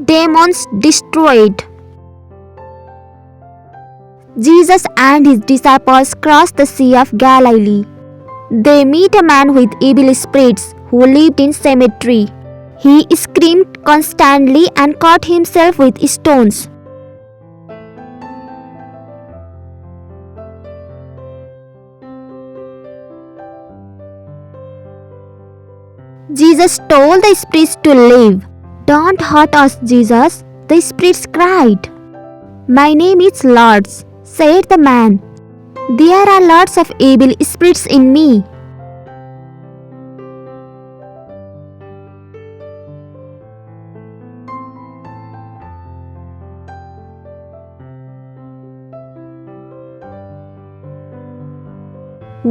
demons destroyed. Jesus and his disciples crossed the Sea of Galilee. They meet a man with evil spirits who lived in cemetery. He screamed constantly and cut himself with stones. Jesus told the spirits to leave. "Don't hurt us, Jesus," the spirits cried. "My name is Lords," said the man. "There are lots of evil spirits in me."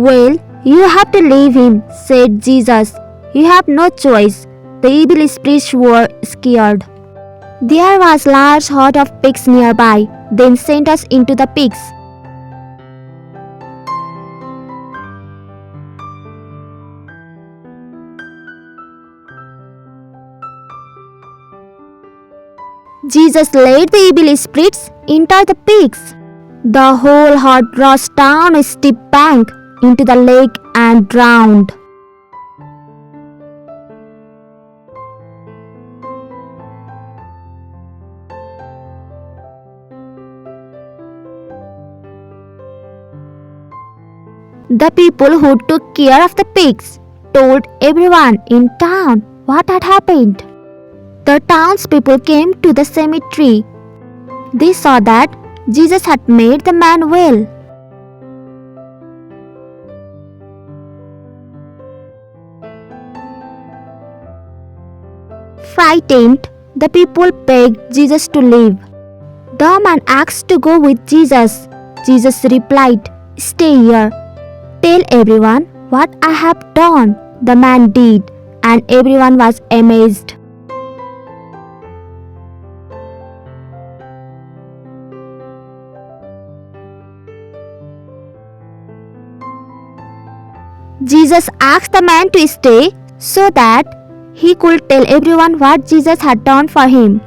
"Well, you have to leave him," said Jesus. "You have no choice." The evil spirits were scared. There was a large herd of pigs nearby. Then sent us into the pigs. Jesus led the evil spirits into the pigs. The whole herd rushed down a steep bank into the lake and drowned. The people who took care of the pigs told everyone in town what had happened. The townspeople came to the cemetery. They saw that Jesus had made the man well. Frightened, the people begged Jesus to leave. The man asked to go with Jesus. Jesus replied, "Stay here. Tell everyone what I have done." The man did, and everyone was amazed. Jesus asked the man to stay so that he could tell everyone what Jesus had done for him.